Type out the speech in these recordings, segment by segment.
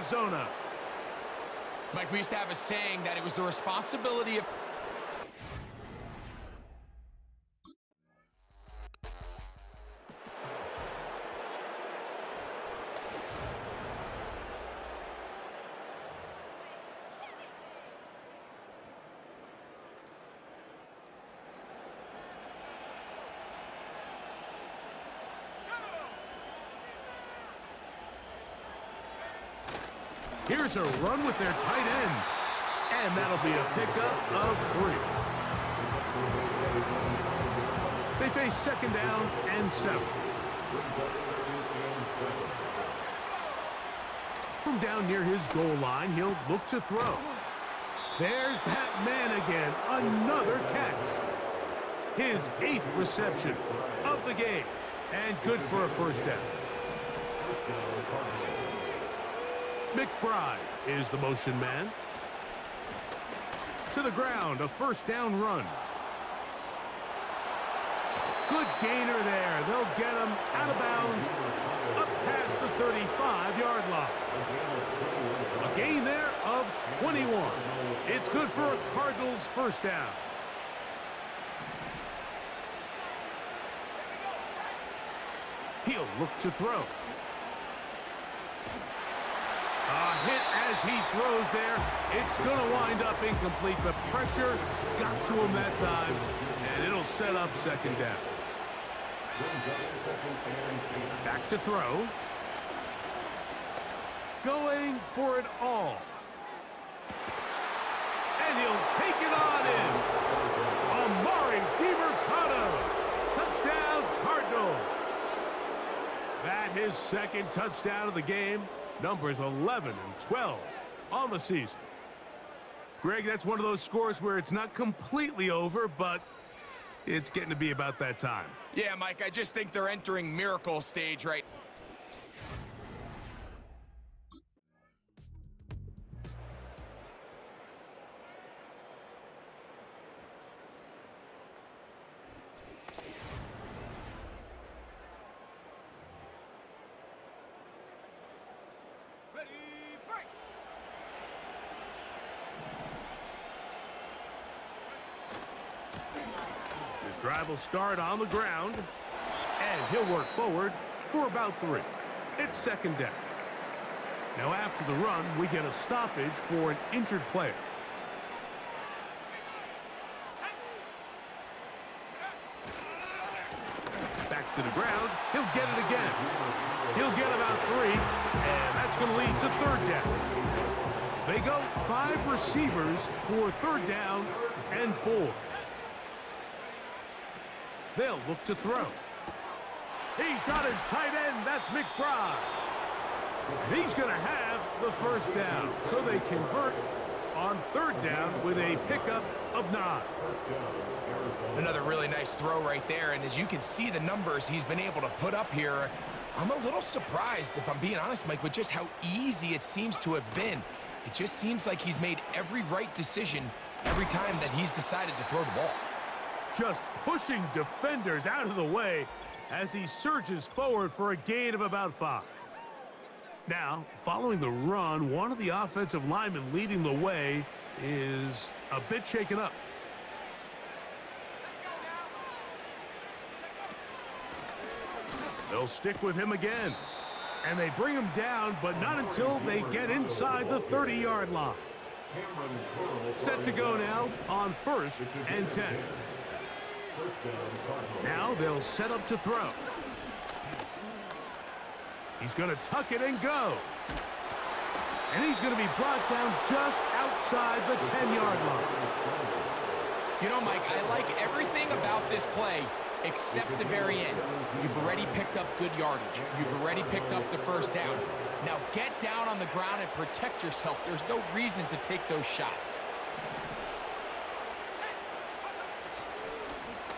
Arizona. Mike, we used to have a saying that it was the responsibility of... Here's a run with their tight end. And that'll be a pickup of 3. They face second down and 7. From down near his goal line, he'll look to throw. There's that man again. Another catch. His 8th reception of the game. And good for a first down. McBride is the motion man. To the ground, a first down run. Good gainer there. They'll get him out of bounds, up past the 35-yard line. A gain there of 21. It's good for a Cardinals first down. He'll look to throw. A hit as he throws there. It's going to wind up incomplete, but pressure got to him that time, and it'll set up second down. Back to throw. Going for it all. And he'll take it on in. Amari DiMercado. Touchdown, Cardinals. That his second touchdown of the game. Numbers 11 and 12 on the season. Greg, that's one of those scores where it's not completely over, but it's getting to be about that time. Yeah, Mike, I just think they're entering miracle stage right. Drive will start on the ground, and he'll work forward for about 3. It's second down. Now after the run, we get a stoppage for an injured player. Back to the ground. He'll get it again. He'll get about 3, and that's going to lead to third down. They go 5 receivers for third down and 4. They'll look to throw. He's got his tight end. That's McBride. And he's going to have the first down. So they convert on third down with a pickup of 9. Another really nice throw right there. And as you can see the numbers he's been able to put up here, I'm a little surprised, if I'm being honest, Mike, with just how easy it seems to have been. It just seems like he's made every right decision every time that he's decided to throw the ball. Just pushing defenders out of the way as he surges forward for a gain of about 5. Now, following the run, one of the offensive linemen leading the way is a bit shaken up. They'll stick with him again. And they bring him down, but not until they get inside the 30-yard line. Set to go now on 1st and 10. Now they'll set up to throw. He's going to tuck it and go. And he's going to be brought down just outside the 10-yard line. You know, Mike, I like everything about this play except the very end. You've already picked up good yardage. You've already picked up the first down. Now get down on the ground and protect yourself. There's no reason to take those shots.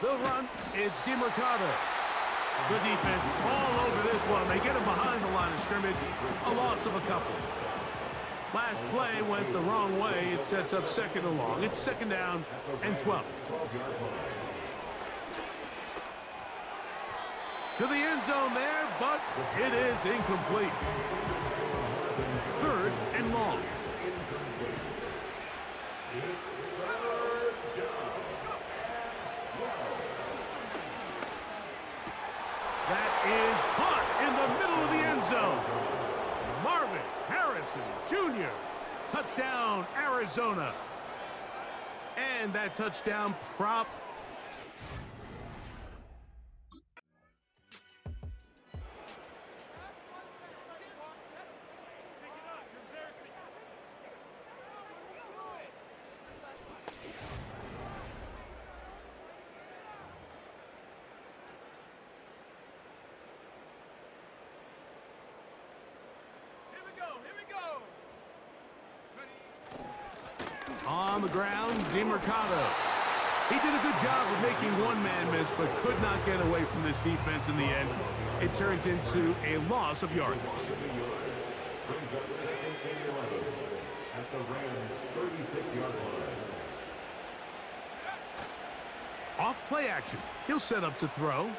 They'll run. It's DiMercado. The defense all over this one. They get him behind the line of scrimmage. A loss of a couple. Last play went the wrong way. It sets up second and long. It's second down and 12. To the end zone there, but it is incomplete. Third Harrison Jr. Touchdown, Arizona. And that touchdown prop. On the ground, DeMercado. He did a good job of making one man miss, but could not get away from this defense in the end. It turns into a loss of yardage. At the Rams' 36-yard line. Off play action. He'll set up to throw.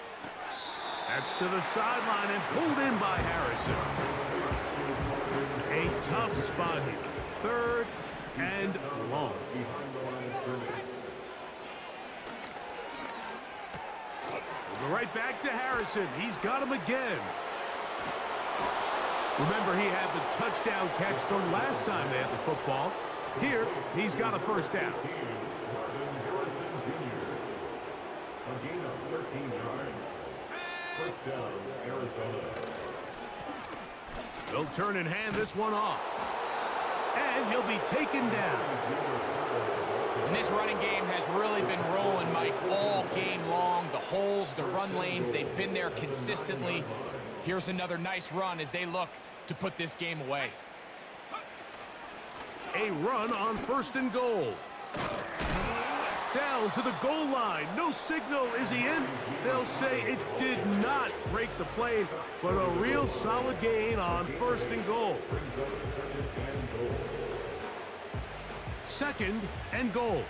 That's to the sideline and pulled in by Harrison. A tough spot here. Third and long. We'll go right back to Harrison. He's got him again. Remember, he had the touchdown catch the last time they had the football. Here, he's got a first down. A gain of 13 yards. First down, Arizona. They'll turn and hand this one off. And he'll be taken down. And this running game has really been rolling, Mike, all game long. The holes, the run lanes, they've been there consistently. Here's another nice run as they look to put this game away. A run on first and goal. Down to the goal line. No signal. Is he in? They'll say it did not break the plane, but a real solid gain on first and goal. Second and goal.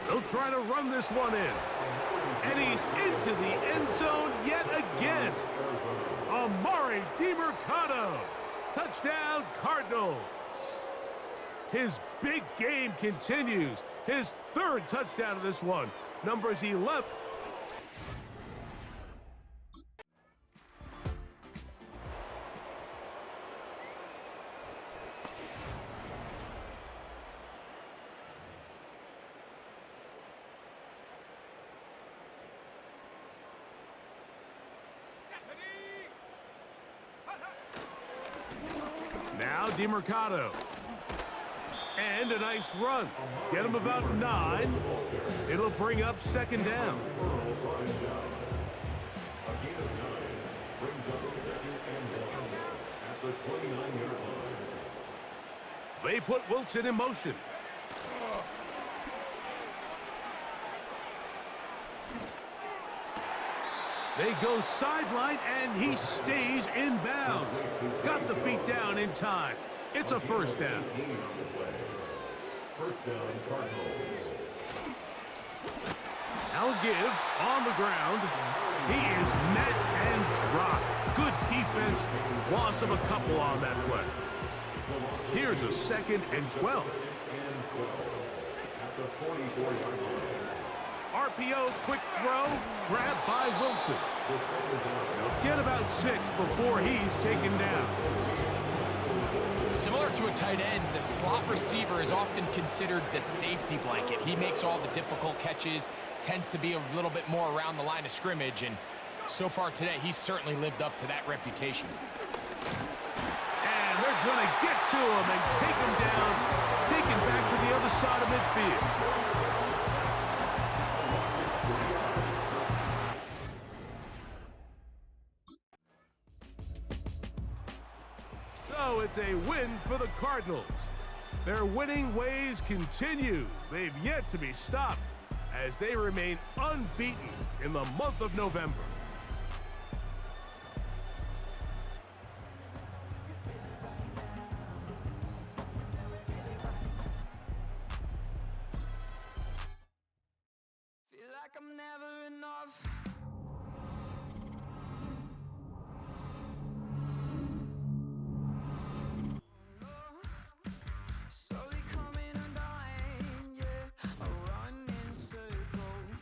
They'll try to run this one in. And he's into the end zone yet again. Amari DeMercado. Touchdown, Cardinals. His big game continues. His third touchdown of this one. Numbers 11. Now DeMercado. And a nice run. Get him about 9. It'll bring up second down. They put Wilson in motion. They go sideline, and he stays in bounds. Got the feet down in time. It's a first down. First down, Cardinals. Now give on the ground. He is met and dropped. Good defense. Loss of a couple on that play. Here's a second and 12. At the 44-yard line. RPO, quick throw, grabbed by Wilson. He'll get about 6 before he's taken down. Similar to a tight end, the slot receiver is often considered the safety blanket. He makes all the difficult catches, tends to be a little bit more around the line of scrimmage, and so far today, he's certainly lived up to that reputation. And they're going to get to him and take him down, taken back to the other side of midfield. So it's a win for the Cardinals. Their winning ways continue. They've yet to be stopped as they remain unbeaten in the month of November. Feel like I'm never enough. Slowly coming undone, yeah. I run in circles.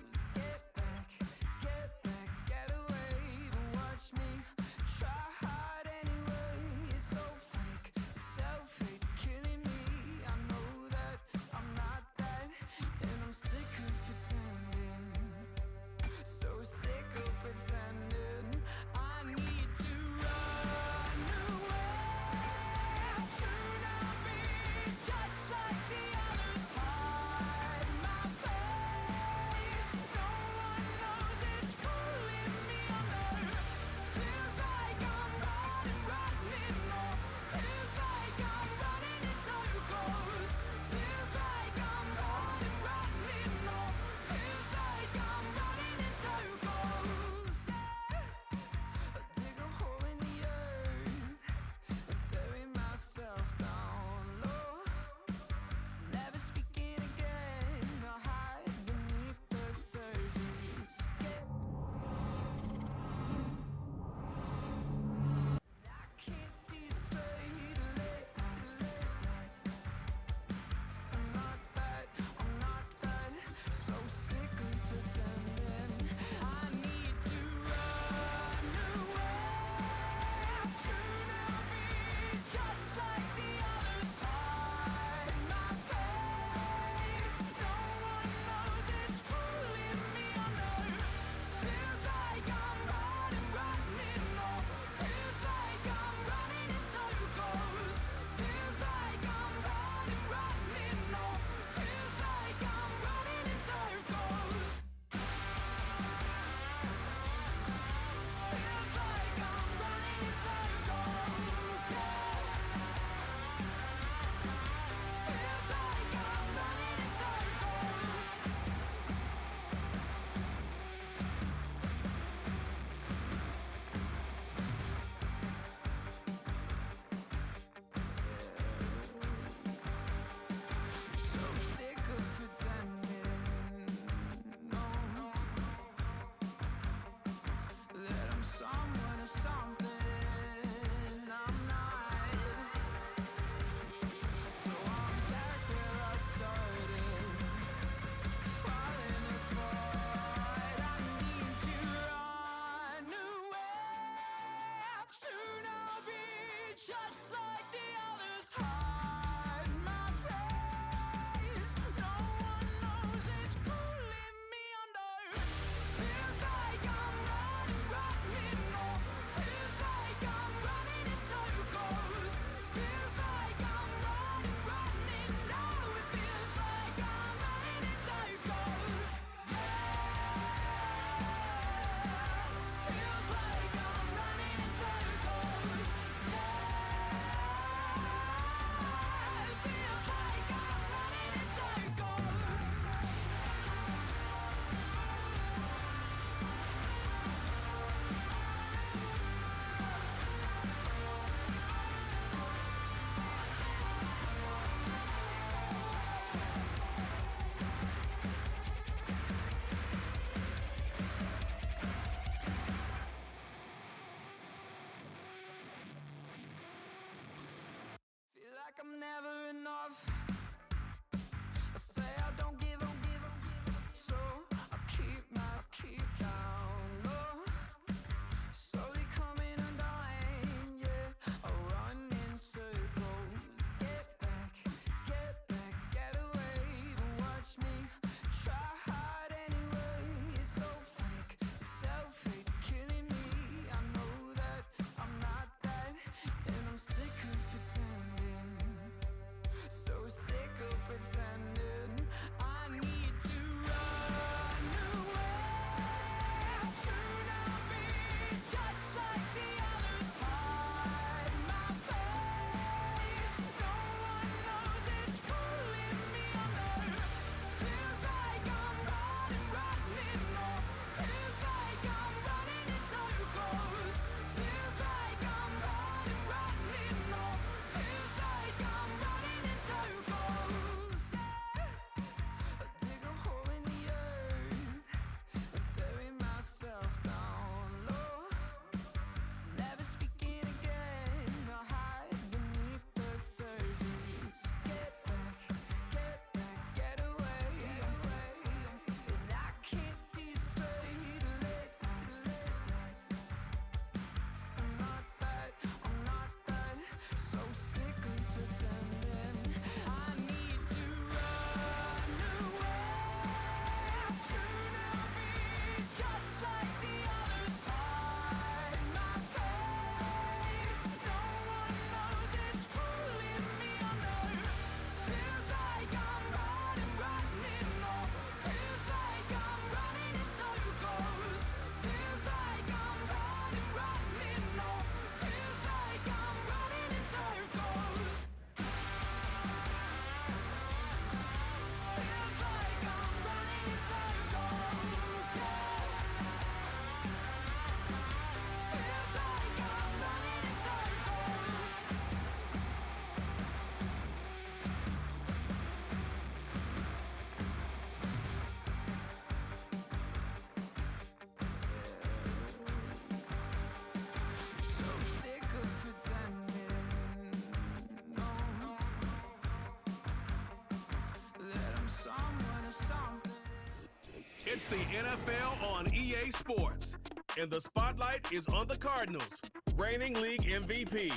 It's the NFL on EA Sports, and the spotlight is on the Cardinals, reigning league MVP.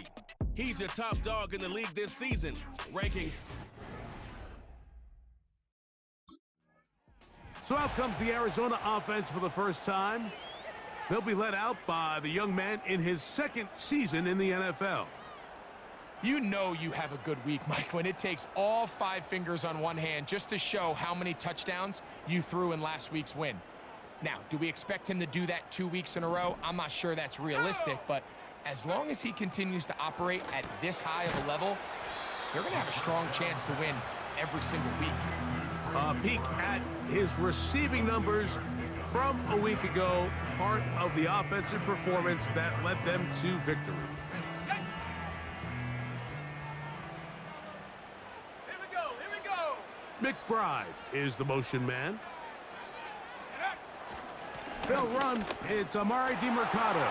He's your top dog in the league this season, ranking. So out comes the Arizona offense for the first time. They'll be led out by the young man in his second season in the NFL. You know you have a good week, Mike, when it takes all 5 fingers on one hand just to show how many touchdowns you threw in last week's win. Now, do we expect him to do that 2 weeks in a row? I'm not sure that's realistic, but as long as he continues to operate at this high of a level, they're going to have a strong chance to win every single week. A peek at his receiving numbers from a week ago, part of the offensive performance that led them to victory. McBride is the motion man. They'll run. It's Amari DiMercato.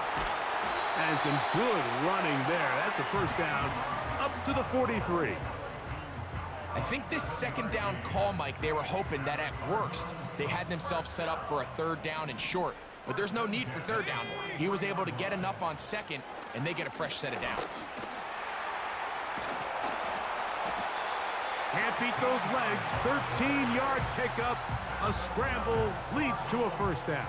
And some good running there. That's a first down up to the 43. I think this second down call, Mike, they were hoping that at worst they had themselves set up for a 3rd down and short. But there's no need for 3rd down. He was able to get enough on 2nd, and they get a fresh set of downs. Can't beat those legs. 13-yard pickup. A scramble leads to a first down.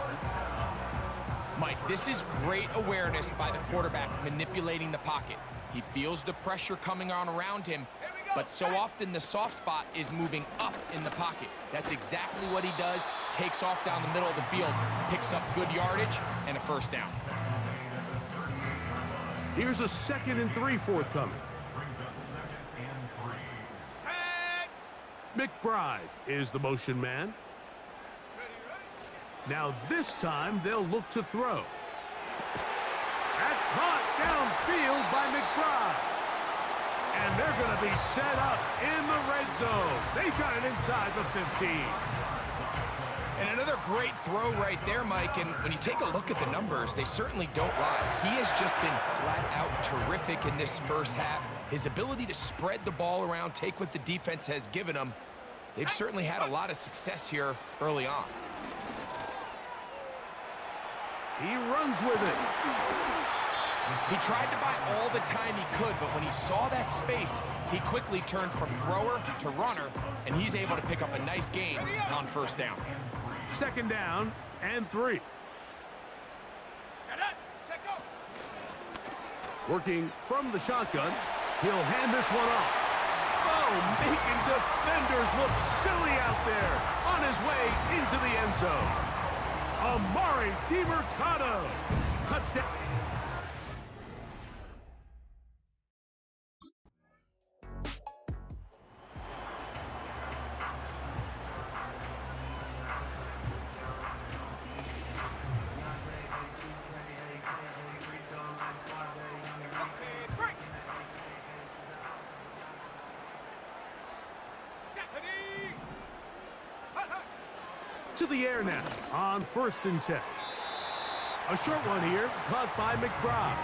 Mike, this is great awareness by the quarterback manipulating the pocket. He feels the pressure coming on around him, but so often the soft spot is moving up in the pocket. That's exactly what he does. Takes off down the middle of the field, picks up good yardage, and a first down. Here's a 2nd and 3 forthcoming. McBride is the motion man. Now this time they'll look to throw. That's caught downfield by McBride. And they're going to be set up in the red zone. They've got it inside the 15. And another great throw right there, Mike. And when you take a look at the numbers, they certainly don't lie. He has just been flat out terrific in this first half. His ability to spread the ball around, take what the defense has given him. They've certainly had a lot of success here early on. He runs with it. He tried to buy all the time he could, but when he saw that space, he quickly turned from thrower to runner, and he's able to pick up a nice gain on first down. 2nd down and 3. Working from the shotgun, he'll hand this one off. Oh, making defenders look silly out there on his way into the end zone. Amari DiMercato. Touchdown. To the air now on 1st and 10. A short one here, caught by McBride.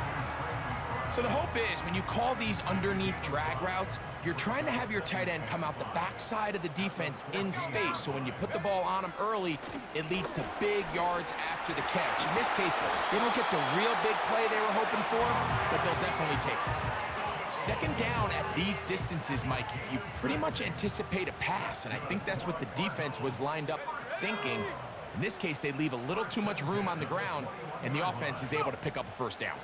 So the hope is when you call these underneath drag routes, you're trying to have your tight end come out the backside of the defense in space. So when you put the ball on him early, it leads to big yards after the catch. In this case, they don't get the real big play they were hoping for, but they'll definitely take it. 2nd down at these distances, Mike, you pretty much anticipate a pass, and I think that's what the defense was lined up thinking. In this case, they leave a little too much room on the ground, and the offense is able to pick up a first down.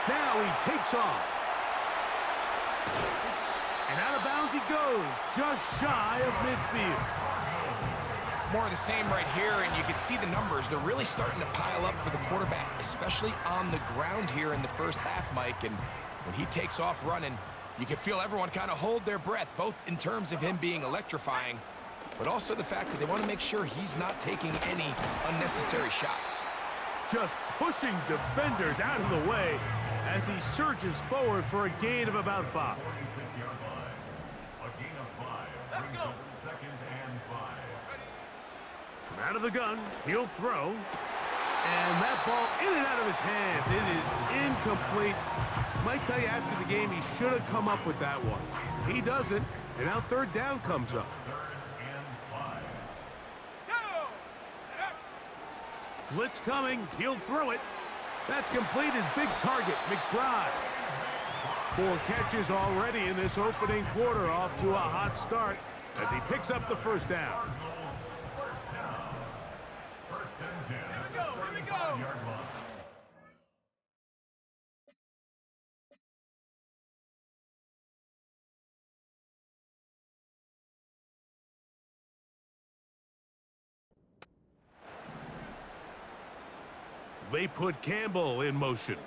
Now he takes off. And out of bounds he goes, just shy of midfield. More of the same right here, and you can see the numbers. They're really starting to pile up for the quarterback, especially on the ground here in the first half, Mike. And when he takes off running, you can feel everyone kind of hold their breath, both in terms of him being electrifying, but also the fact that they want to make sure he's not taking any unnecessary shots. Just pushing defenders out of the way as he surges forward for a gain of about 5. 46-yard line. A gain of 5. Let's go. 2nd and 5. From out of the gun, he'll throw. And that ball in and out of his hands. It is incomplete. Might tell you after the game he should have come up with that one. He doesn't, and now third down comes up. Blitz coming. He'll throw it. That's complete. His big target, McBride. 4 catches already in this opening quarter, off to a hot start as he picks up the first down. First and 10. Here we go. Here we go. They put Campbell in motion.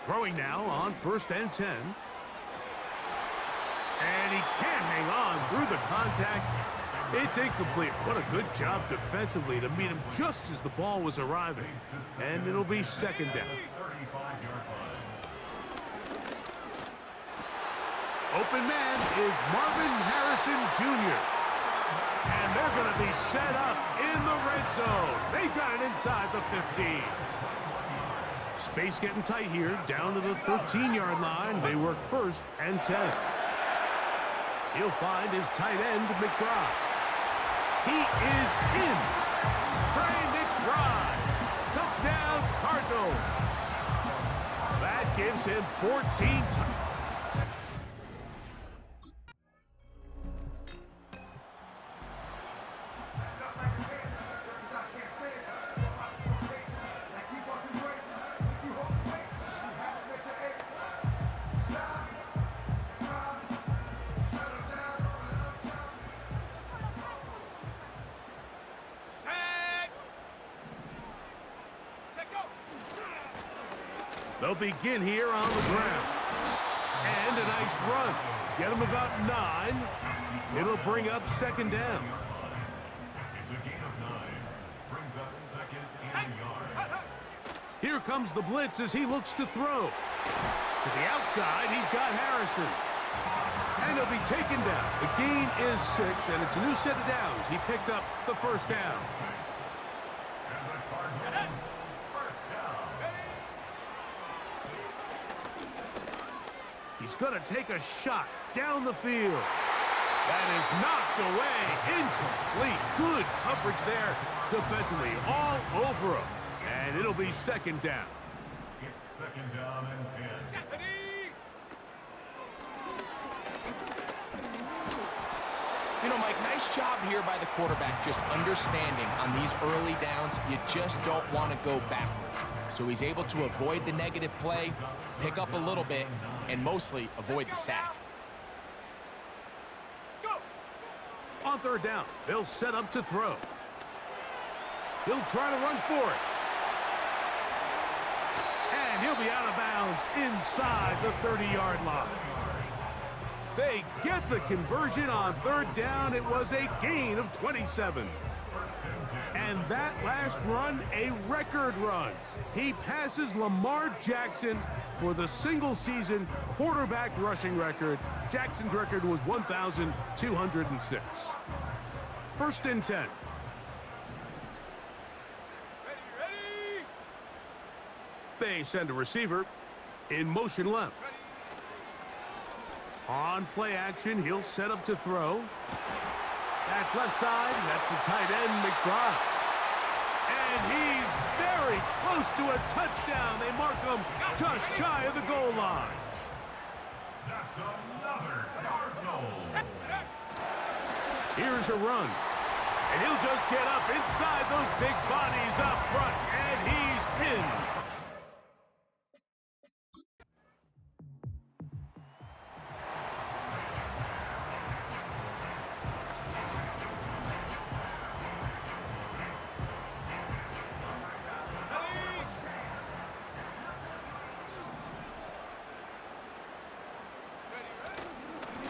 Throwing now on first and 10. And he can't hang on through the contact. It's incomplete. What a good job defensively to meet him just as the ball was arriving. And it'll be second down. Open man is Marvin Harrison Jr. And they're going to be set up in the red zone. They've got it inside the 15. Space getting tight here, down to the 13-yard line. They work first and 10. He'll find his tight end, McBride. He is in. Trey McBride. Touchdown, Cardinals. That gives him 14 They'll begin here on the ground. And a nice run. Get him about 9. It'll bring up second down. It's a gain of 9. Brings up second and yard. Here comes the blitz as he looks to throw. To the outside, he's got Harrison. And he'll be taken down. The gain is 6, and it's a new set of downs. He picked up the first down. And the Cardinals first down. He's going to take a shot down the field. That is knocked away. Incomplete. Good coverage there defensively. All over him. And it'll be second down. It's second down and 10. You know, Mike, nice job here by the quarterback just understanding on these early downs, you just don't want to go backwards. So he's able to avoid the negative play, pick up a little bit, and mostly avoid the sack. On third down, they'll set up to throw. He'll try to run for it. And he'll be out of bounds inside the 30-yard line. They get the conversion on third down. It was a gain of 27. And that last run, a record run. He passes Lamar Jackson for the single-season quarterback rushing record. Jackson's record was 1,206. First and 10. They send a receiver in motion left. On play action, he'll set up to throw. That's left side. That's the tight end, McBride. And he's very close to a touchdown. They mark him just shy of the goal line. That's another Cardinals. Here's a run. And he'll just get up inside those big bodies up front. And he's in.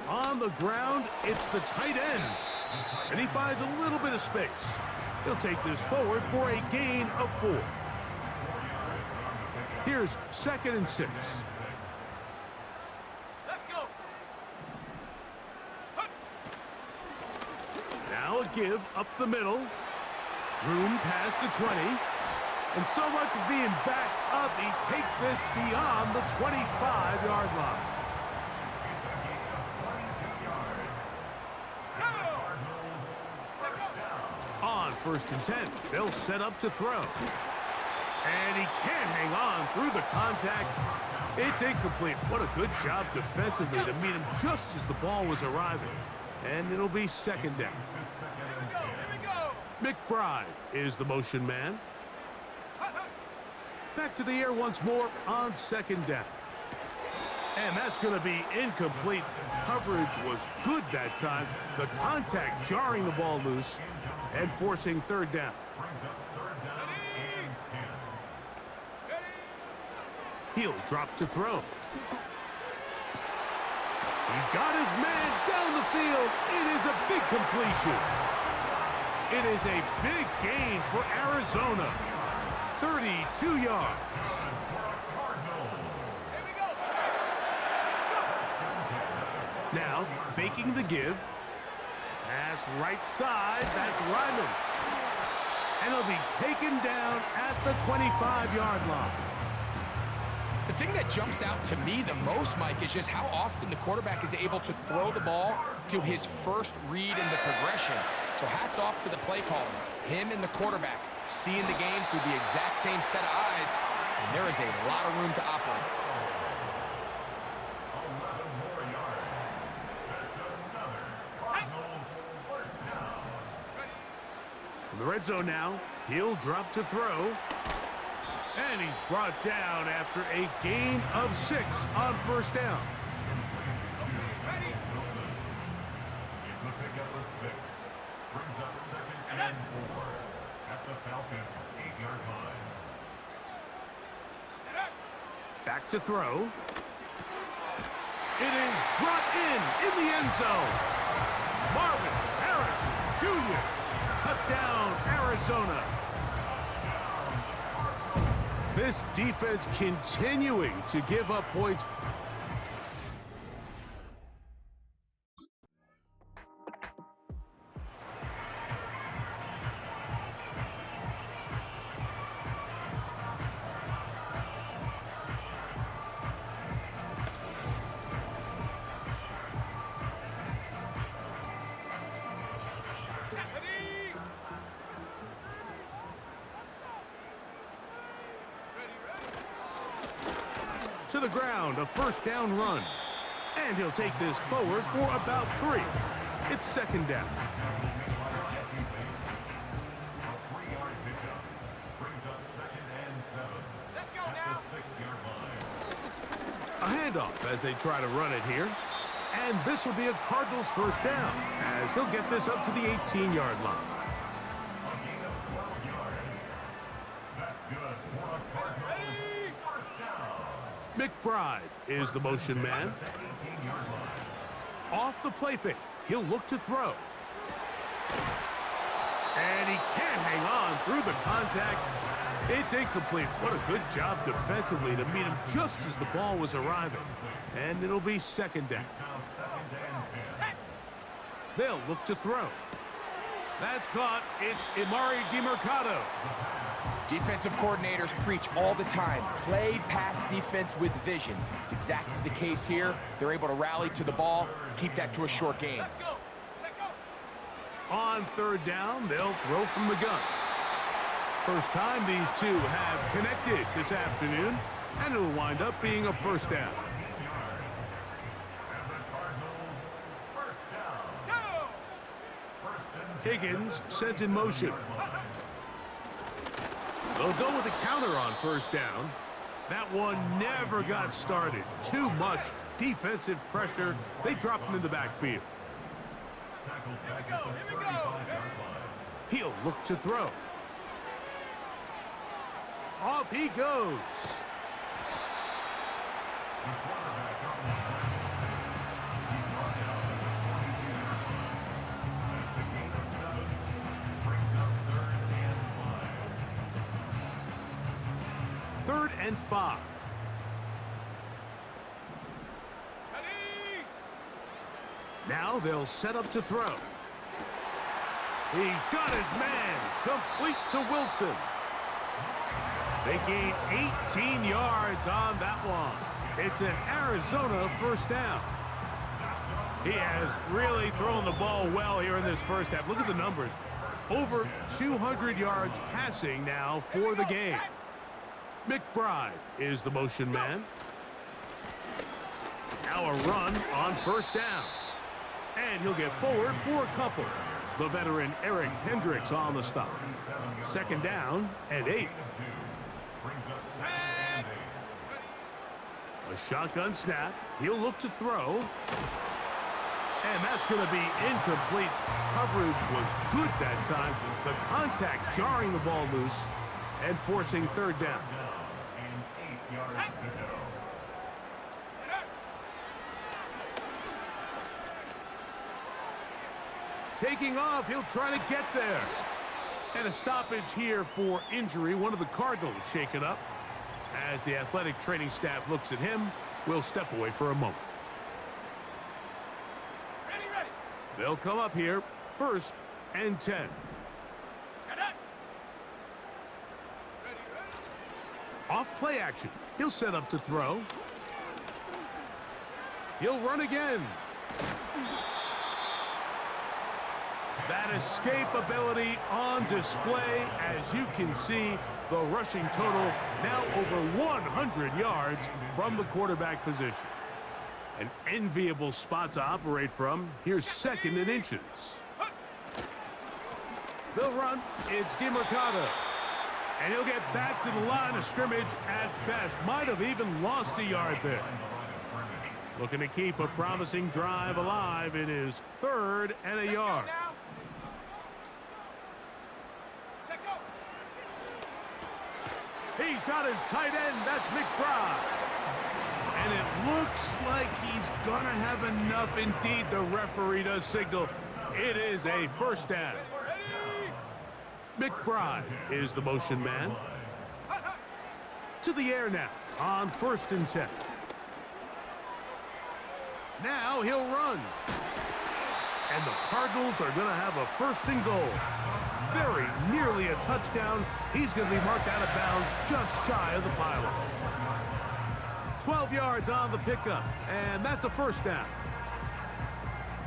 On the ground, it's the tight end. And he finds a little bit of space. He'll take this forward for a gain of 4. Here's second and 6. Let's go. Now a give up the middle. Room past the 20. And so much for being back up, he takes this beyond the 25-yard line. It's a gain of 22 yards. And the Cardinals first down. On 1st and 10, they'll set up to throw. And he can't hang on through the contact. It's incomplete. What a good job defensively to meet him just as the ball was arriving. And it'll be 2nd down. McBride is the motion man. Back to the air once more on 2nd down. And that's going to be incomplete. Coverage was good that time. The contact jarring the ball loose and forcing 3rd down. Brings up 3rd down and 10. He'll drop to throw. He's got his man down the field. It is a big completion. It is a big gain for Arizona. 32 yards. Now, faking the give. Pass right side. That's Ryman. And he'll be taken down at the 25-yard line. The thing that jumps out to me the most, Mike, is just how often the quarterback is able to throw the ball to his first read in the progression. So hats off to the play caller, him and the quarterback, seeing the game through the exact same set of eyes, and there is a lot of room to operate. 11 more yards. That's another Cardinals first down. From the red zone now, he'll drop to throw. And he's brought down after a gain of 6 on 1st down. It's a pickup of 6. Brings up 2nd and 4 at the Falcons' 8-yard line. Back to throw. It is brought in the end zone. Marvin Harrison Jr. Touchdown, Arizona. This defense continuing to give up points. To the ground, a 1st down run. And he'll take this forward for about 3. It's 2nd down. A 3-yard pickup. Brings up 2nd and 7. Let's go now. At the 6-yard line. A handoff as they try to run it here. And this will be a Cardinals 1st down as he'll get this up to the 18-yard line. A gain of 12 yards. That's good for a Cardinals first down. McBride is the motion man. At the 18-yard line. Off the play fake, he'll look to throw. And he can't hang on through the contact. It's incomplete. What a good job defensively to meet him just as the ball was arriving. And it'll be 2nd down. Now 2nd and 10. They'll look to throw. That's caught. It's Amari DiMercato. Defensive coordinators preach all the time, play pass defense with vision. It's exactly the case here. They're able to rally to the ball, keep that to a short game. On 3rd down, they'll throw from the gun. First time these two have connected this afternoon, and it'll wind up being a 1st down. Higgins sent in motion. They'll go with a counter on 1st down. That one never got started. Too much defensive pressure. They dropped him in the backfield. He'll look to throw. Off he goes. Third and 5. Now they'll set up to throw. He's got his man. Complete to Wilson. They gain 18 yards on that one. It's an Arizona first down. He has really thrown the ball well here in this first half. Look at the numbers. Over 200 yards passing now for the game. McBride is the motion man. Now a run on first down. And he'll get forward for a couple. The veteran Eric Hendricks on the stop. Second down and 8. A shotgun snap. He'll look to throw. And that's going to be incomplete. Coverage was good that time. The contact jarring the ball loose and forcing third down. Taking off, he'll try to get there. And a stoppage here for injury. One of the Cardinals shaken up. As the athletic training staff looks at him, we'll step away for a moment. Ready. They'll come up here, 1st and 10. Off play action. He'll set up to throw. He'll run again. That escapability on display. As you can see, the rushing total now over 100 yards from the quarterback position. An enviable spot to operate from. Here's 2nd and inches. They'll run. It's DeMarcado. And he'll get back to the line of scrimmage at best. Might have even lost a yard there. Looking to keep a promising drive alive. It is 3rd and a yard. He's got his tight end. That's McBride. And it looks like he's going to have enough. Indeed, the referee does signal. It is a first down. McBride is the motion man. To the air now on 1st and 10. Now he'll run. And the Cardinals are going to have a 1st and goal. Very nearly a touchdown. He's going to be marked out of bounds just shy of the pylon. 12 yards on the pickup, and that's a first down.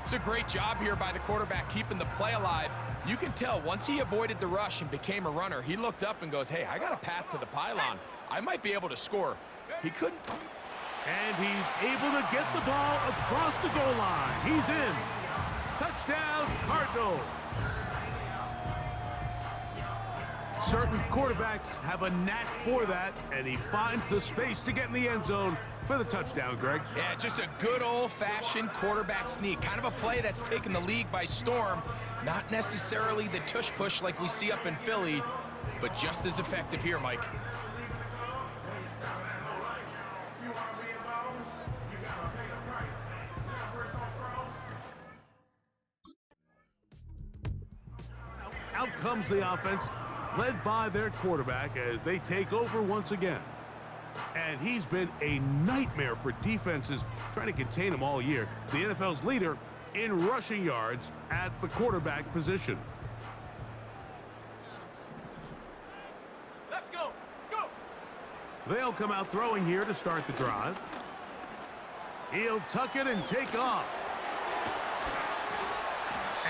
It's a great job here by the quarterback keeping the play alive. You can tell once he avoided the rush and became a runner, he looked up and goes, hey, I got a path to the pylon. I might be able to score. He couldn't. And he's able to get the ball across the goal line. He's in. Touchdown, Cardinals. Certain quarterbacks have a knack for that, and he finds the space to get in the end zone for the touchdown, Greg. Yeah, just a good old-fashioned quarterback sneak. Kind of a play that's taken the league by storm. Not necessarily the tush-push like we see up in Philly, but just as effective here, Mike. Out comes the offense, led by their quarterback as they take over once again. And he's been a nightmare for defenses trying to contain him all year. The NFL's leader in rushing yards at the quarterback position. Let's go. Go. They'll come out throwing here to start the drive. He'll tuck it and take off.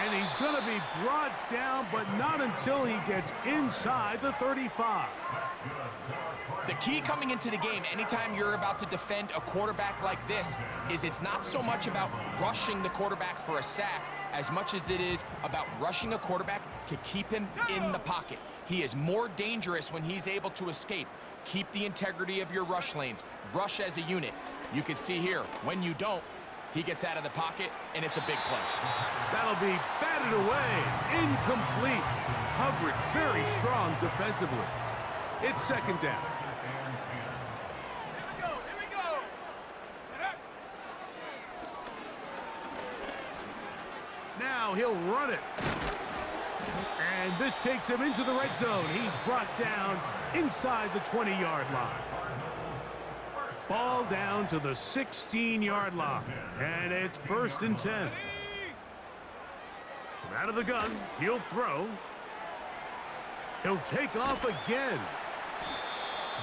And he's going to be brought down, but not until he gets inside the 35. The key coming into the game, anytime you're about to defend a quarterback like this, is it's not so much about rushing the quarterback for a sack as much as it is about rushing a quarterback to keep him in the pocket. He is more dangerous when he's able to escape. Keep the integrity of your rush lanes. Rush as a unit. You can see here, when you don't, he gets out of the pocket, and it's a big play. That'll be batted away. Incomplete. Coverage very strong defensively. It's second down. Here we go. Now he'll run it. And this takes him into the red zone. He's brought down inside the 20-yard line. Ball down to the 16-yard line. And it's 1st and 10. Out of the gun, he'll throw. He'll take off again.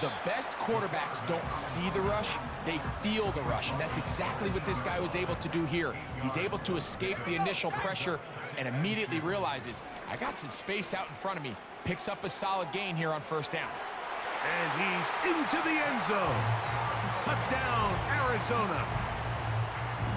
The best quarterbacks don't see the rush, they feel the rush, and that's exactly what this guy was able to do here. He's able to escape the initial pressure and immediately realizes, I got some space out in front of me. Picks up a solid gain here on first down. And he's into the end zone. Touchdown, Arizona.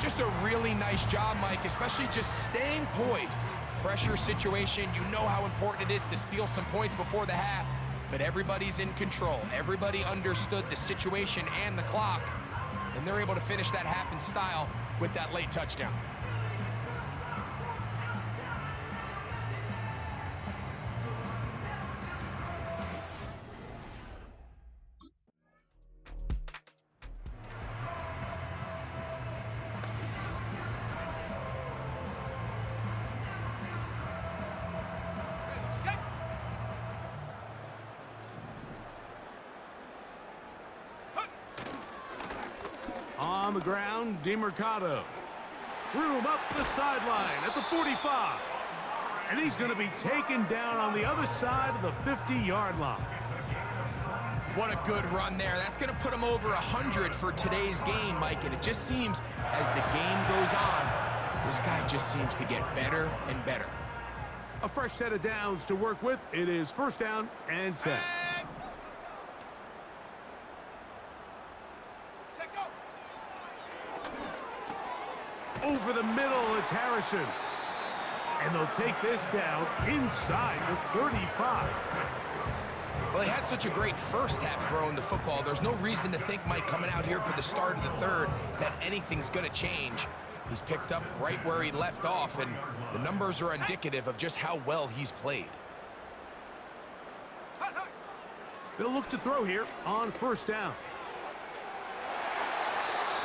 Just a really nice job, Mike, especially just staying poised. Pressure situation, you know how important it is to steal some points before the half, but everybody's in control. Everybody understood the situation and the clock, and they're able to finish that half in style with that late touchdown. On the ground, DeMercado. Room up the sideline at the 45. And he's going to be taken down on the other side of the 50-yard line. What a good run there. That's going to put him over 100 for today's game, Mike. And it just seems as the game goes on, this guy just seems to get better and better. A fresh set of downs to work with. It is first down and 10. Over the middle, it's Harrison. And they'll take this down inside the 35. Well, he had such a great first half throwing the football. There's no reason to think, Mike, coming out here for the start of the third, that anything's going to change. He's picked up right where he left off, and the numbers are indicative of just how well he's played. They'll look to throw here on first down.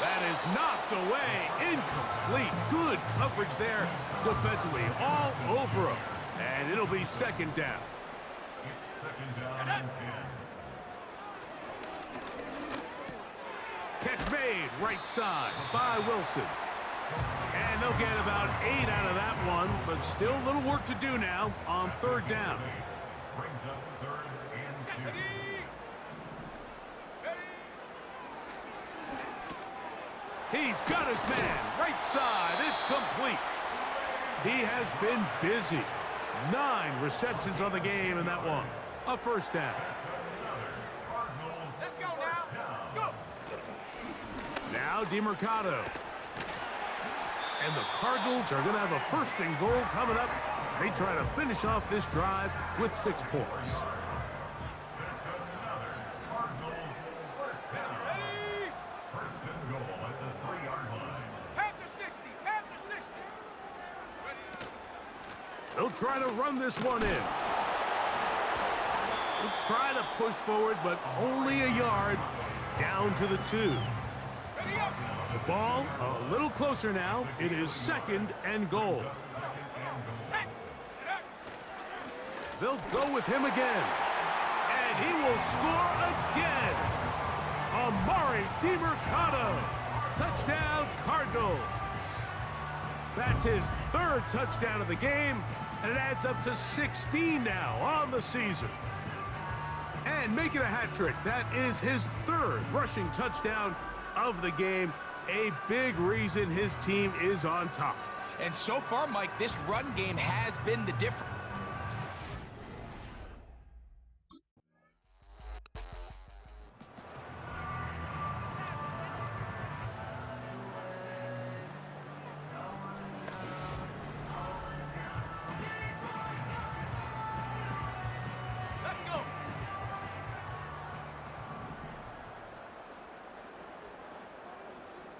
That is knocked away. Incomplete. Good coverage there defensively. All over him. And it'll be second down. It's second down and 10. Catch made right side by Wilson. And they'll get about 8 out of that one, but still a little work to do now on third down. Brings up third and 2. He's got his man, right side, it's complete. He has been busy. 9 receptions on the game in that one. A first down. Let's go now. Go. Now DeMercado. And the Cardinals are going to have a first and goal coming up. They try to finish off this drive with 6 points. They'll try to run this one in. They'll try to push forward, but only a yard down to the 2. The ball a little closer now. It is second and goal. They'll go with him again. And he will score again. Amari DeMercado. Touchdown, Cardinals. That's his 3rd touchdown of the game, and it adds up to 16 now on the season. And making a hat trick, that is his 3rd rushing touchdown of the game. A big reason his team is on top. And so far, Mike, this run game has been the difference.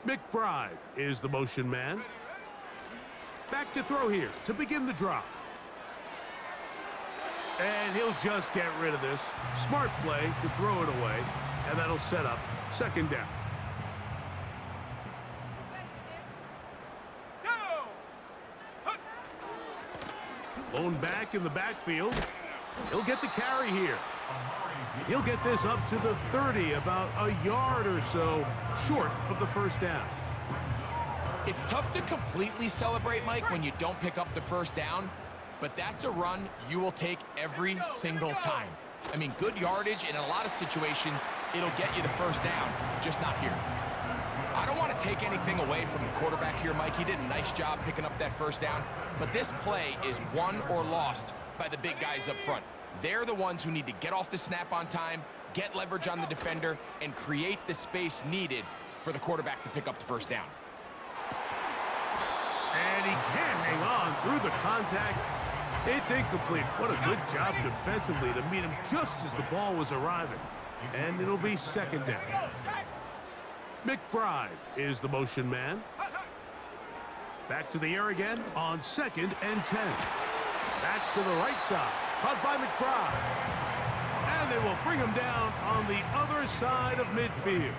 McBride is the motion man. Back to throw here to begin the drive. And he'll just get rid of this. Smart play to throw it away, and that'll set up second down. Blown back in the backfield. He'll get the carry here. He'll get this up to the 30, about a yard or so short of the first down. It's tough to completely celebrate, Mike, when you don't pick up the first down, but that's a run you will take every single time. I mean, good yardage, and in a lot of situations, it'll get you the first down, just not here. I don't want to take anything away from the quarterback here, Mike. He did a nice job picking up that first down, but this play is won or lost by the big guys up front. They're the ones who need to get off the snap on time, get leverage on the defender, and create the space needed for the quarterback to pick up the first down. And he can't hang on through the contact. It's incomplete. What a good job defensively to meet him just as the ball was arriving. And it'll be second down. McBride is the motion man. Back to the air again on 2nd and 10. Backs to the right side. Caught by McBride. And they will bring him down on the other side of midfield.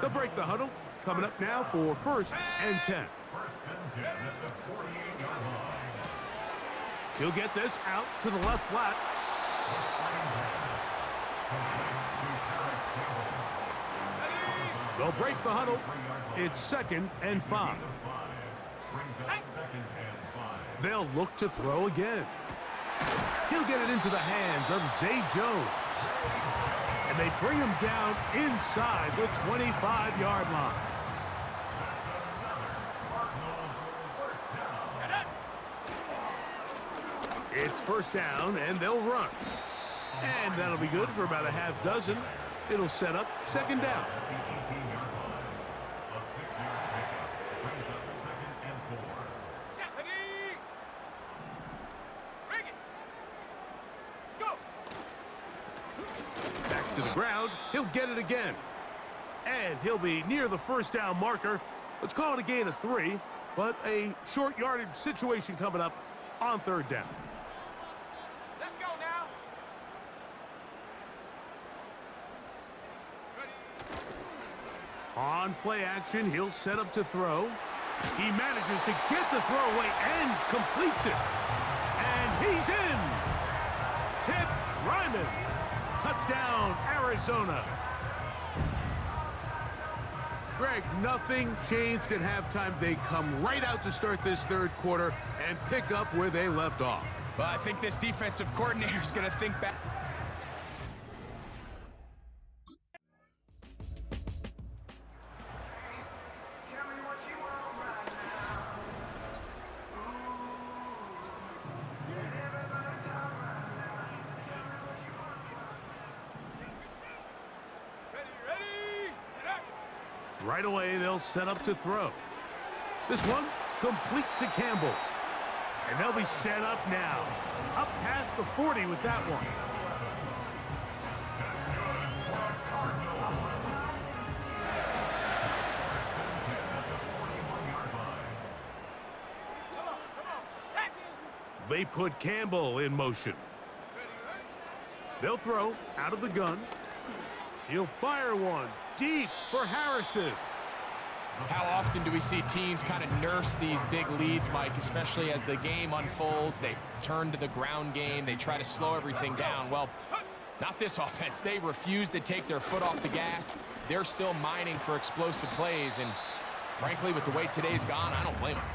They'll break the huddle. Coming up now for 1st and 10. He'll get this out to the left flat. They'll break the huddle. It's 2nd and 5. They'll look to throw again. He'll get it into the hands of Zay Jones. And they bring him down inside the 25-yard line. It's first down, and they'll run. And that'll be good for about a half dozen. It'll set up second down. Back to the ground. He'll get it again. And he'll be near the first down marker. Let's call it a gain of 3, but a short yardage situation coming up on 3rd down. Let's go now. On play action, he'll set up to throw. He manages to get the throw away and completes it. And he's in. Tip Ryman. Touchdown, Arizona. Greg, nothing changed at halftime. They come right out to start this 3rd quarter and pick up where they left off. Well, I think this defensive coordinator is going to think back. Right away, they'll set up to throw. This one, complete to Campbell. And they'll be set up now. Up past the 40 with that one. They put Campbell in motion. They'll throw out of the gun. He'll fire one deep for Harrison. How often do we see teams kind of nurse these big leads, Mike, especially as the game unfolds? They turn to the ground game. They try to slow everything down. Well, not this offense. They refuse to take their foot off the gas. They're still mining for explosive plays, and frankly, with the way today's gone, I don't blame them.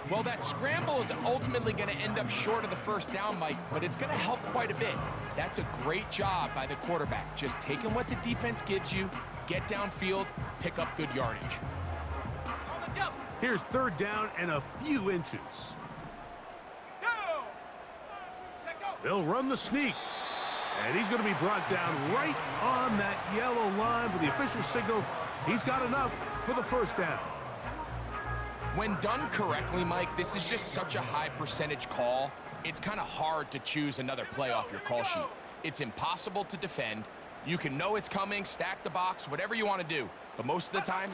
Well, that scramble is ultimately going to end up short of the first down, Mike, but it's going to help quite a bit. That's a great job by the quarterback. Just taking what the defense gives you, get downfield, pick up good yardage. Here's 3rd down and a few inches. They'll run the sneak. And he's going to be brought down right on that yellow line with the official signal. He's got enough for the first down. When done correctly, Mike, this is just such a high percentage call. It's kind of hard to choose another play off your call sheet. It's impossible to defend. You can know it's coming, stack the box, whatever you want to do. But most of the time,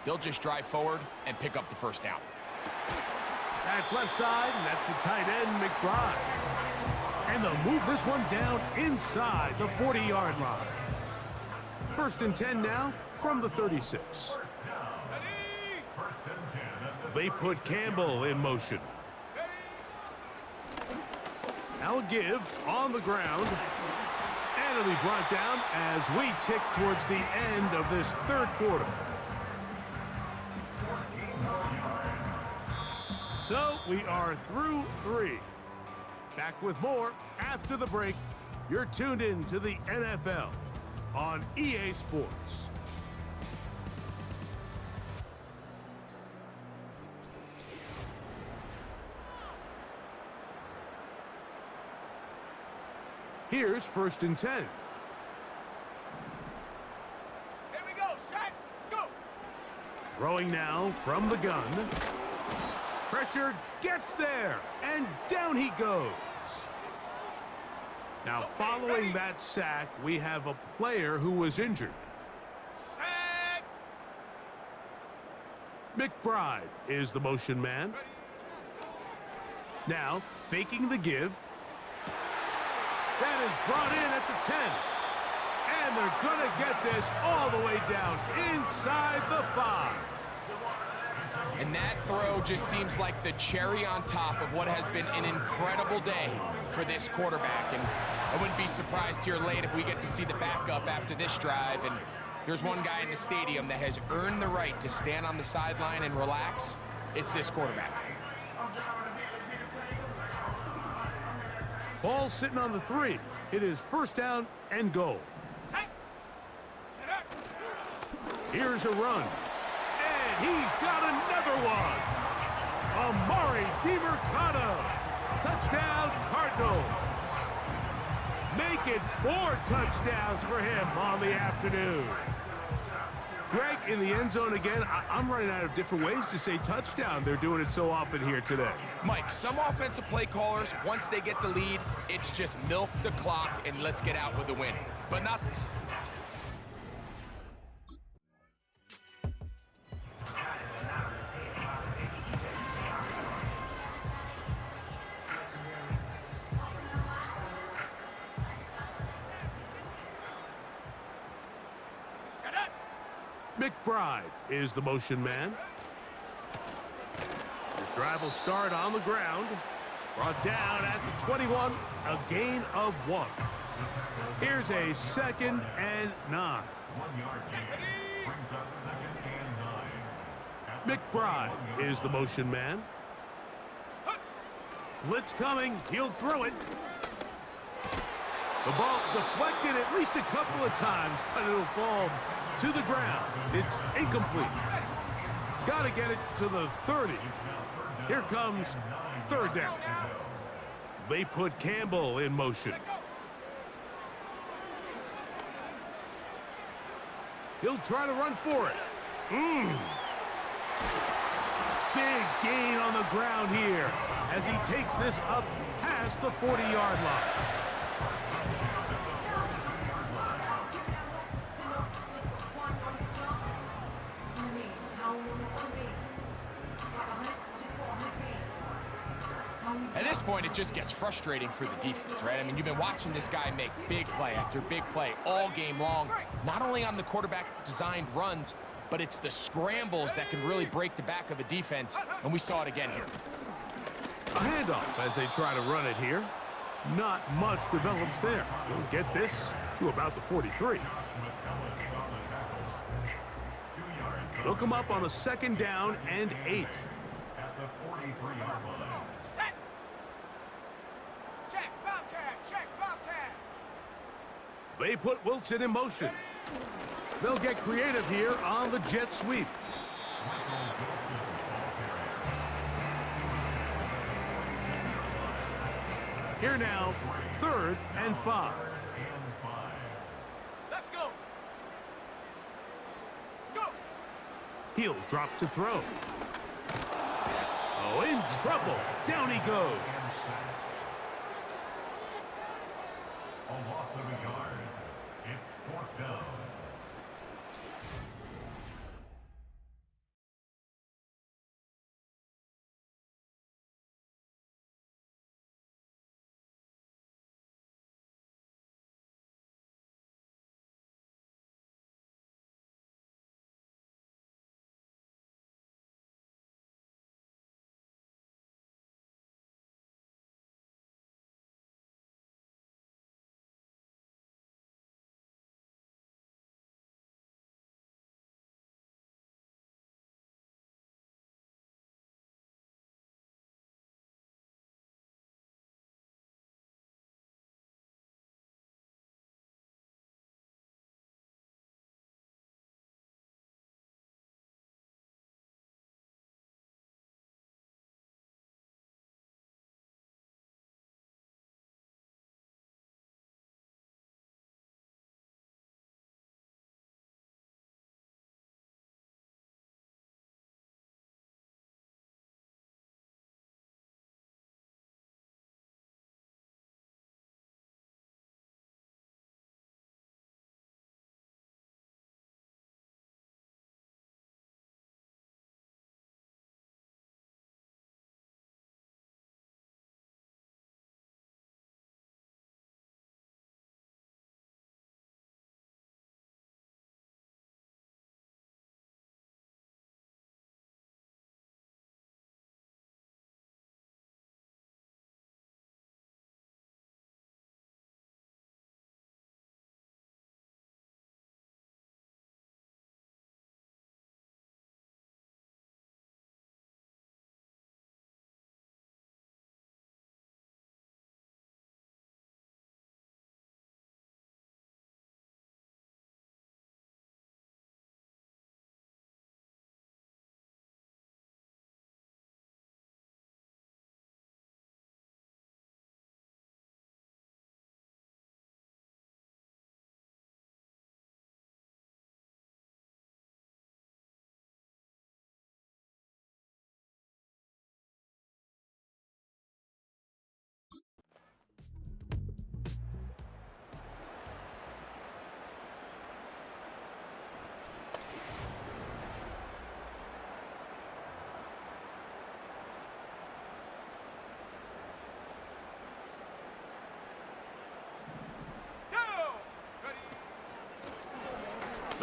they'll just drive forward and pick up the first down. That's left side, and that's the tight end, McBride. And they'll move this one down inside the 40-yard line. 1st and 10 now from the 36. They put Campbell in motion. Now a give on the ground. And it'll be brought down as we tick towards the end of this 3rd quarter. So we are through 3. Back with more after the break. You're tuned in to the NFL on EA Sports. Here's 1st and 10. Here we go. Set. Go. Throwing now from the gun. Pressure gets there, and down he goes. Now, following that sack, we have a player who was injured. Set. McBride is the motion man. Now, faking the give. That is brought in at the 10. And they're going to get this all the way down inside the 5. And that throw just seems like the cherry on top of what has been an incredible day for this quarterback. And I wouldn't be surprised here late if we get to see the backup after this drive. And there's one guy in the stadium that has earned the right to stand on the sideline and relax. It's this quarterback. Ball sitting on the 3. It is 1st down and goal. Set. Here's a run. And he's got another one. Amari DiMercado. Touchdown, Cardinals. Make it 4 touchdowns for him on the afternoon. Greg, in the end zone again. I'm running out of different ways to say touchdown. They're doing it so often here today. Mike, some offensive play callers, once they get the lead, it's just milk the clock and let's get out with a win. But not... McBride is the motion man. His drive will start on the ground. Brought down at the 21, a gain of 1. Here's a 2nd and 9. 1 yard gain. Brings up 2nd and 9. McBride is the motion man. Blitz coming. He'll throw it. The ball deflected at least a couple of times, but it'll fall to the ground. It's incomplete. Got to get it to the 30. Here comes 3rd down. They put Campbell in motion. He'll try to run for it. Big gain on the ground here as he takes this up past the 40-yard line. At this point, it just gets frustrating for the defense, right? I mean, you've been watching this guy make big play after big play all game long, not only on the quarterback-designed runs, but it's the scrambles that can really break the back of a defense, and we saw it again here. A handoff as they try to run it here. Not much develops there. He'll get this to about the 43. They'll come up on a 2nd down and 8. At the 43-yard line. Set. Check, Bobcat. Check, Bobcat. They put Wilson in motion. They'll get creative here on the jet sweep. Here now, 3rd and 5. Let's go. Go. He'll drop to throw. Oh, in trouble. Down he goes. A loss of a yard. It's 4th down.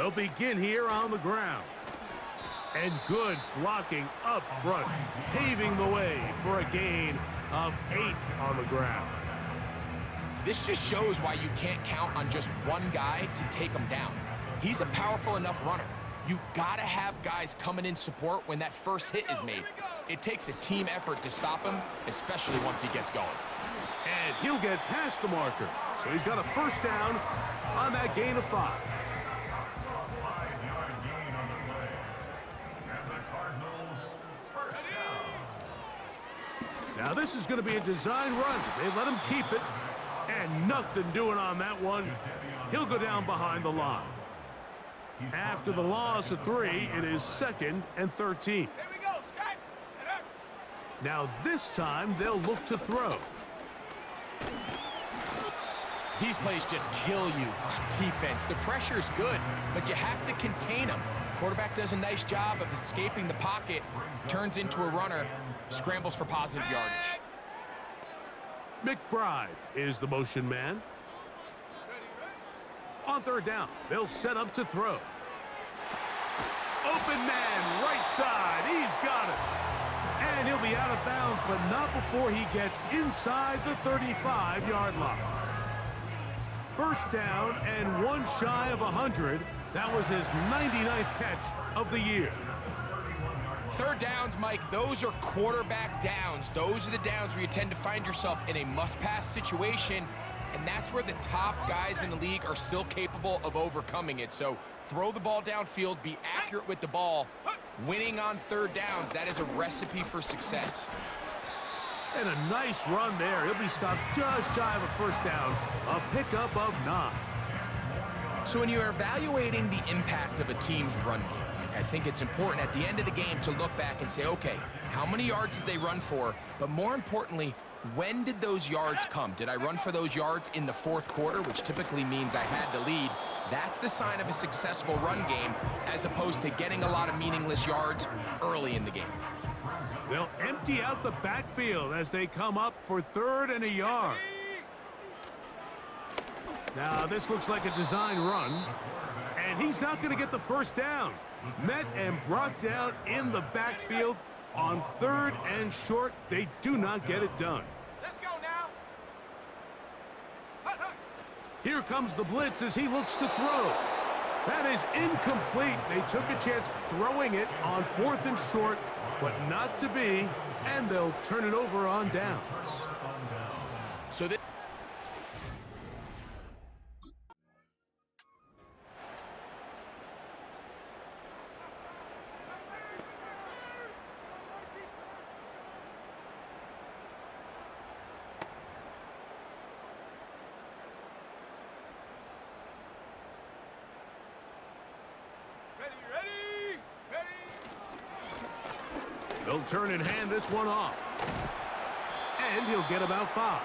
They'll begin here on the ground. And good blocking up front, paving the way for a gain of 8 on the ground. This just shows why you can't count on just one guy to take him down. He's a powerful enough runner. You gotta have guys coming in support when that first hit is made. It takes a team effort to stop him, especially once he gets going. And he'll get past the marker. So he's got a first down on that gain of 5. 5-yard gain on the play. And the Cardinals first down. Now this is going to be a design run. They let him keep it. And nothing doing on that one. He'll go down behind the line. After the loss of 3, it is 2nd and 13. Here we go, set. Now this time they'll look to throw. These plays just kill you on defense. The pressure's good, but you have to contain them. Quarterback does a nice job of escaping the pocket, turns into a runner, scrambles for positive yardage. McBride is the motion man. On 3rd down, they'll set up to throw. Open man, right side. He's got it. And he'll be out of bounds, but not before he gets inside the 35-yard line. First down and 1 shy of 100. That was his 99th catch of the year. 3rd downs, Mike, those are quarterback downs. Those are the downs where you tend to find yourself in a must-pass situation, and that's where the top guys in the league are still capable of overcoming it. So throw the ball downfield, be accurate with the ball. Winning on 3rd downs, that is a recipe for success. And a nice run there. He'll be stopped just shy of a first down. A pickup of 9. So when you're evaluating the impact of a team's run game, I think it's important at the end of the game to look back and say, okay, how many yards did they run for? But more importantly, when did those yards come? Did I run for those yards in the 4th quarter, which typically means I had to lead? That's the sign of a successful run game, as opposed to getting a lot of meaningless yards early in the game. They'll empty out the backfield as they come up for 3rd and a yard. Now this looks like a design run, and he's not going to get the first down. Met and brought down in the backfield on 3rd and short. They do not get it done. Let's go now. Hut, hut. Here comes the blitz as he looks to throw. That is incomplete. They took a chance throwing it on 4th and short, but not to be, and they'll turn it over on downs. So that Ready. They'll turn and hand this one off. And he'll get about 5.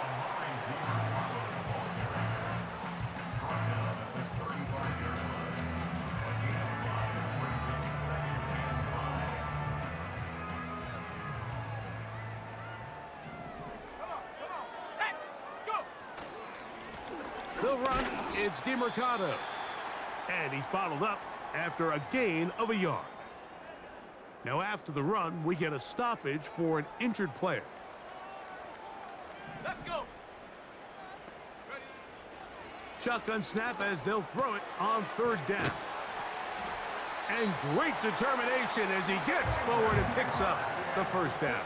Come on, set, go. They'll run. It's DeMercado. And he's bottled up after a gain of a yard. Now after the run, we get a stoppage for an injured player. Let's go. Ready. Shotgun snap as they'll throw it on 3rd down. And great determination as he gets forward and picks up the first down.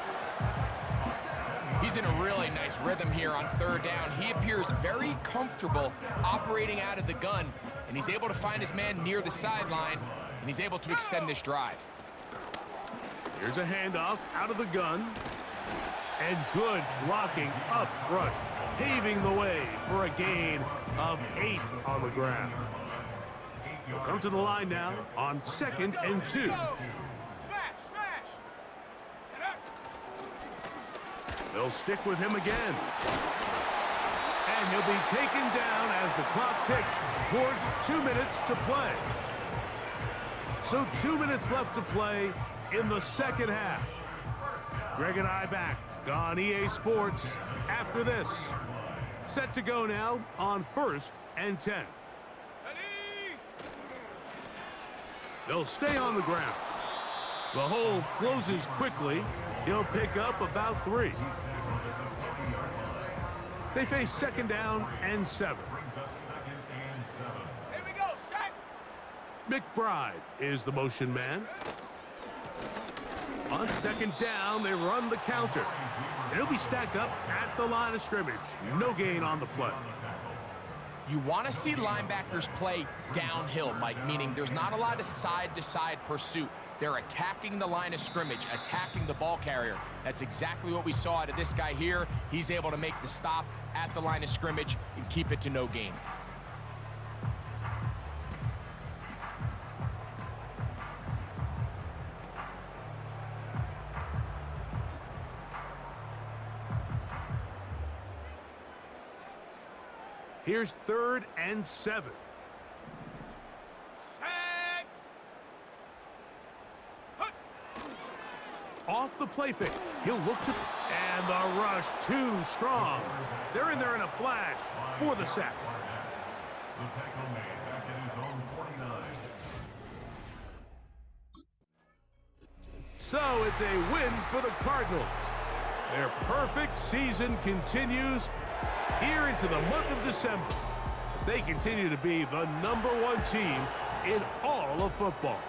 he's in a really nice rhythm here on 3rd down. He appears very comfortable operating out of the gun, and he's able to find his man near the sideline, and he's able to extend this drive. Here's a handoff out of the gun. And good blocking up front, paving the way for a gain of 8 on the ground. They'll come to the line now on 2nd and 2. Smash, smash. They'll stick with him again. And he'll be taken down as the clock ticks towards 2 minutes to play. So 2 minutes left to play in the second half. Greg and I back on EA Sports after this. Set to go now on 1st and 10. Ready. They'll stay on the ground. The hole closes quickly. He'll pick up about 3. They face 2nd down and 7. Here we go, set. McBride is the motion man. On 2nd down, they run the counter. And he'll be stacked up at the line of scrimmage. No gain on the play. You want to see linebackers play downhill, Mike, meaning there's not a lot of side-to-side pursuit. They're attacking the line of scrimmage, attacking the ball carrier. That's exactly what we saw out of this guy here. He's able to make the stop at the line of scrimmage and keep it to no gain. Here's 3rd and 7. Set. Hut. Off the play fake. He'll look to... And the rush too strong. They're in there in a flash for the sack. The tackle made back at his own 49. So it's a win for the Cardinals. Their perfect season continues here into the month of December as they continue to be the #1 team in all of football.